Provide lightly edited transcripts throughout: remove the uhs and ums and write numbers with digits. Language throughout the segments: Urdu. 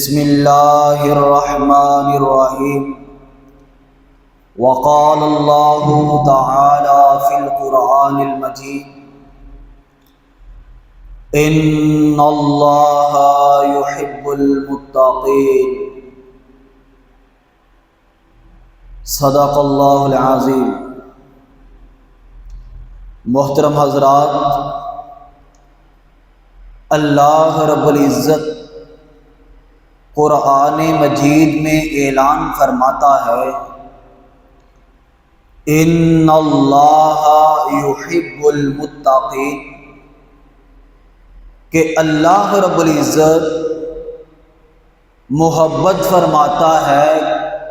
بسم اللہ الرحمن الرحیم وقال اللہ تعالی فی القرآن المجید ان اللہ یحب المتقین صدق اللہ العظیم۔ محترم حضرات، اللہ رب العزت قرآن مجید میں اعلان فرماتا ہے ان اللہ یحب المتقین، کہ اللہ رب العزت محبت فرماتا ہے،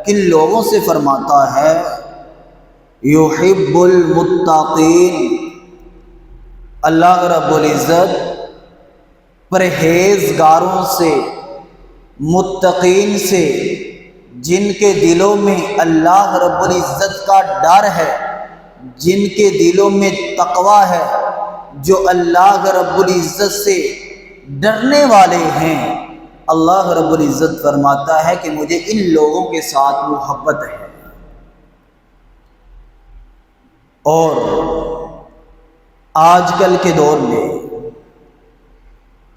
کن لوگوں سے فرماتا ہے؟ یحب المتقین، اللہ رب العزت پرہیزگاروں سے، متقین سے، جن کے دلوں میں اللہ رب العزت کا ڈر ہے، جن کے دلوں میں تقوی ہے، جو اللہ رب العزت سے ڈرنے والے ہیں، اللہ رب العزت فرماتا ہے کہ مجھے ان لوگوں کے ساتھ محبت ہے۔ اور آج کل کے دور میں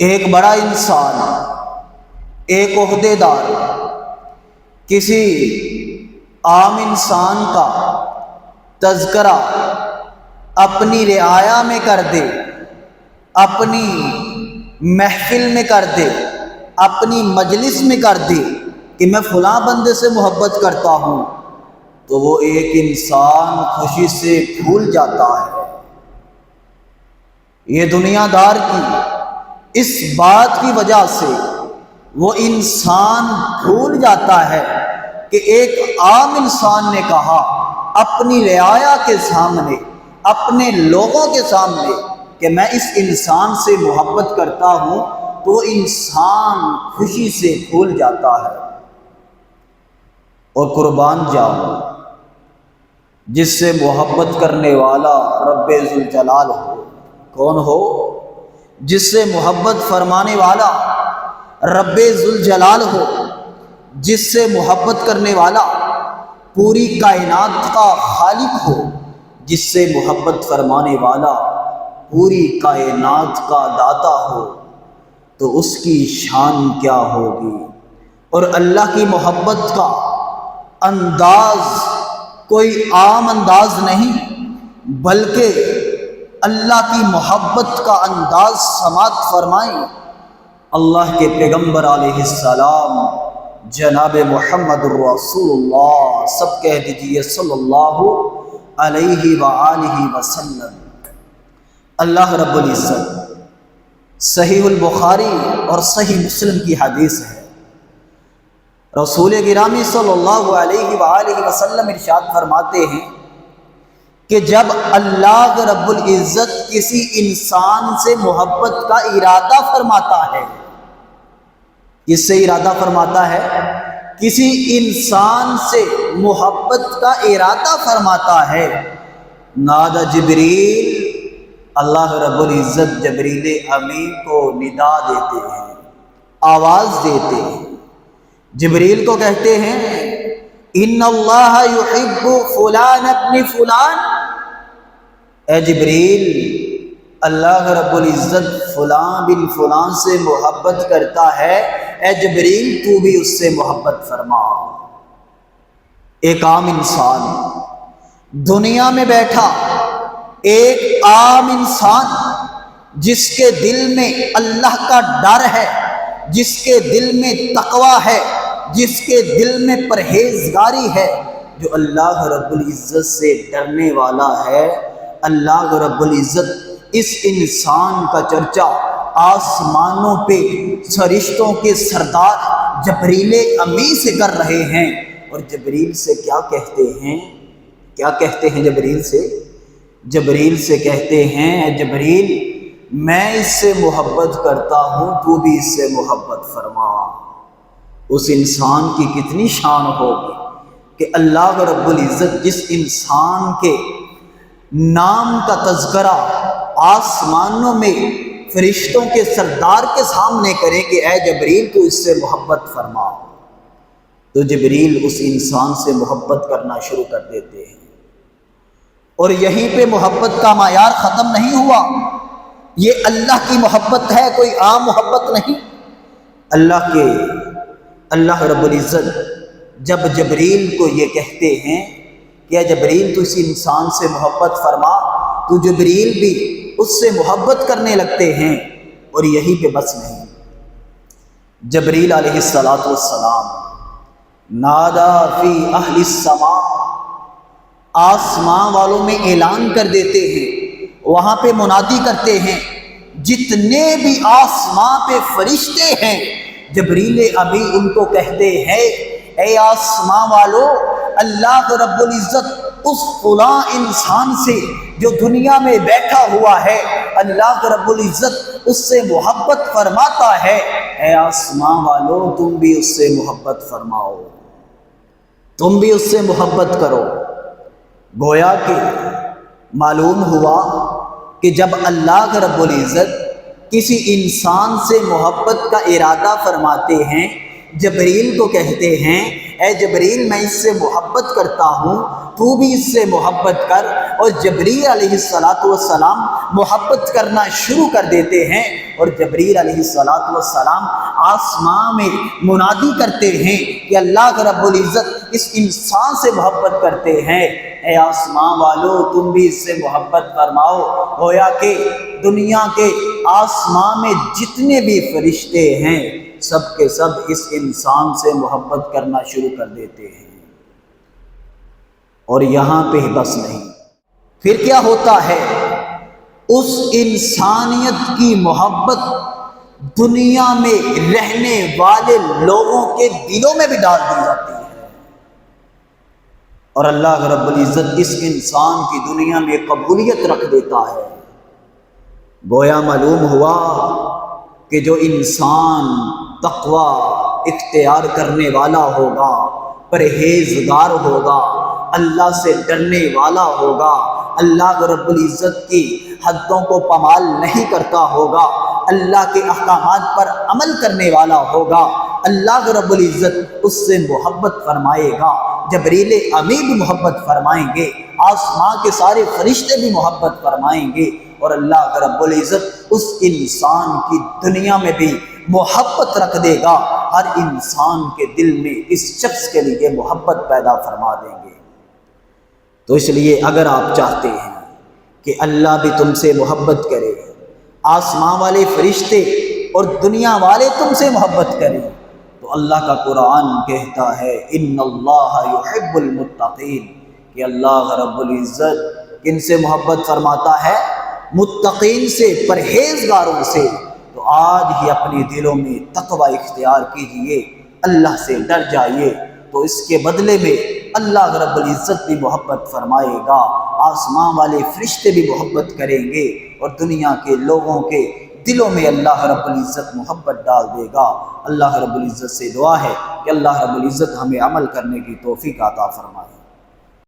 ایک بڑا انسان، ایک عہدے دار کسی عام انسان کا تذکرہ اپنی رعایا میں کر دے، اپنی محفل میں کر دے، اپنی مجلس میں کر دے کہ میں فلاں بندے سے محبت کرتا ہوں، تو وہ ایک انسان خوشی سے پھول جاتا ہے۔ یہ دنیا دار کی اس بات کی وجہ سے وہ انسان بھول جاتا ہے کہ ایک عام انسان نے کہا اپنی رعایا کے سامنے، اپنے لوگوں کے سامنے کہ میں اس انسان سے محبت کرتا ہوں، تو وہ انسان خوشی سے بھول جاتا ہے۔ اور قربان جاؤں، جس سے محبت کرنے والا رب ذوالجلال ہو، کون ہو؟ جس سے محبت فرمانے والا رب ذوالجلال ہو، جس سے محبت کرنے والا پوری کائنات کا خالق ہو، جس سے محبت فرمانے والا پوری کائنات کا داتا ہو، تو اس کی شان کیا ہوگی۔ اور اللہ کی محبت کا انداز کوئی عام انداز نہیں، بلکہ اللہ کی محبت کا انداز سماعت فرمائیں اللہ کے پیغمبر علیہ السلام جناب محمد الرسول اللہ، سب کہہ دیجئے صلی اللہ علیہ وآلہ وسلم۔ اللہ رب العزت صحیح البخاری اور صحیح مسلم کی حدیث ہے، رسول گرامی صلی اللہ علیہ وآلہ وسلم ارشاد فرماتے ہیں کہ جب اللہ رب العزت کسی انسان سے محبت کا ارادہ فرماتا ہے، اس سے ارادہ فرماتا ہے، کسی انسان سے محبت کا ارادہ فرماتا ہے، نادى جبریل، اللہ رب العزت جبریل امین کو ندا دیتے ہیں، آواز دیتے ہیں، جبریل کو کہتے ہیں ان اللہ یحب فلان ابن فلان، اے جبریل، اللہ رب العزت فلاں بن فلاں سے محبت کرتا ہے، اے جبریل تو بھی اس سے محبت فرما۔ ایک عام انسان، دنیا میں بیٹھا ایک عام انسان، جس کے دل میں اللہ کا ڈر ہے، جس کے دل میں تقوی ہے، جس کے دل میں پرہیزگاری ہے، جو اللہ رب العزت سے ڈرنے والا ہے، اللہ رب العزت اس انسان کا چرچا آسمانوں پہ فرشتوں کے سردار جبریل امین سے کر رہے ہیں۔ اور جبریل سے کیا کہتے ہیں؟ کیا کہتے ہیں جبریل سے؟ جبریل سے کہتے ہیں اے جبریل، میں اس سے محبت کرتا ہوں، تو بھی اس سے محبت فرما۔ اس انسان کی کتنی شان ہوگی کہ اللہ رب العزت جس انسان کے نام کا تذکرہ آسمانوں میں فرشتوں کے سردار کے سامنے کریں کہ اے جبریل تو اس سے محبت فرما، تو جبریل اس انسان سے محبت کرنا شروع کر دیتے ہیں۔ اور یہیں پہ محبت کا معیار ختم نہیں ہوا، یہ اللہ کی محبت ہے، کوئی عام محبت نہیں۔ اللہ رب العزت جب جبریل کو یہ کہتے ہیں کہ اے جبریل تو اس انسان سے محبت فرما، تو جبریل بھی اس سے محبت کرنے لگتے ہیں۔ اور یہی پہ بس نہیں، جبریل علیہ السلام نادا فی اہل السماء، آسمان والوں میں اعلان کر دیتے ہیں، وہاں پہ منادی کرتے ہیں، جتنے بھی آسمان پہ فرشتے ہیں جبریل ابھی ان کو کہتے ہیں اے آسمان والو، اللہ رب العزت اس فلاں انسان سے جو دنیا میں بیٹھا ہوا ہے، اللہ رب العزت اس سے محبت فرماتا ہے، اے آسمان والو تم بھی اس سے محبت فرماؤ، تم بھی اس سے محبت کرو۔ گویا کہ معلوم ہوا کہ جب اللہ رب العزت کسی انسان سے محبت کا ارادہ فرماتے ہیں، جبریل کو کہتے ہیں اے جبریل میں اس سے محبت کرتا ہوں، تو بھی اس سے محبت کر، اور جبریل علیہ السلام محبت کرنا شروع کر دیتے ہیں، اور جبریل علیہ السلام آسمان میں منادی کرتے ہیں کہ اللہ رب العزت اس انسان سے محبت کرتے ہیں، اے آسمان والو تم بھی اس سے محبت فرماؤ۔ گویا کہ دنیا کے آسمان میں جتنے بھی فرشتے ہیں سب کے سب اس انسان سے محبت کرنا شروع کر دیتے ہیں۔ اور یہاں پہ بس نہیں، پھر کیا ہوتا ہے، اس انسانیت کی محبت دنیا میں رہنے والے لوگوں کے دلوں میں بھی ڈال دی جاتی ہے، اور اللہ رب العزت اس انسان کی دنیا میں قبولیت رکھ دیتا ہے۔ گویا معلوم ہوا کہ جو انسان تقوی اختیار کرنے والا ہوگا، پرہیزگار ہوگا، اللہ سے ڈرنے والا ہوگا، اللہ رب العزت کی حدوں کو پامال نہیں کرتا ہوگا، اللہ کے احکامات پر عمل کرنے والا ہوگا، اللہ رب العزت اس سے محبت فرمائے گا، جبریل امین بھی محبت فرمائیں گے، آسمان کے سارے فرشتے بھی محبت فرمائیں گے، اور اللہ رب العزت اس انسان کی دنیا میں بھی محبت رکھ دے گا، ہر انسان کے دل میں اس شخص کے لیے محبت پیدا فرما دیں گے۔ تو اس لیے اگر آپ چاہتے ہیں کہ اللہ بھی تم سے محبت کرے، آسمان والے فرشتے اور دنیا والے تم سے محبت کریں، تو اللہ کا قرآن کہتا ہے ان اللہ یحب المتقین، کہ اللہ رب العزت کن سے محبت فرماتا ہے؟ متقین سے، پرہیزگاروں سے۔ تو آج ہی اپنے دلوں میں تقوی اختیار کیجئے، اللہ سے ڈر جائیے، تو اس کے بدلے میں اللہ رب العزت بھی محبت فرمائے گا، آسمان والے فرشتے بھی محبت کریں گے، اور دنیا کے لوگوں کے دلوں میں اللہ رب العزت محبت ڈال دے گا۔ اللہ رب العزت سے دعا ہے کہ اللہ رب العزت ہمیں عمل کرنے کی توفیق عطا فرمائے۔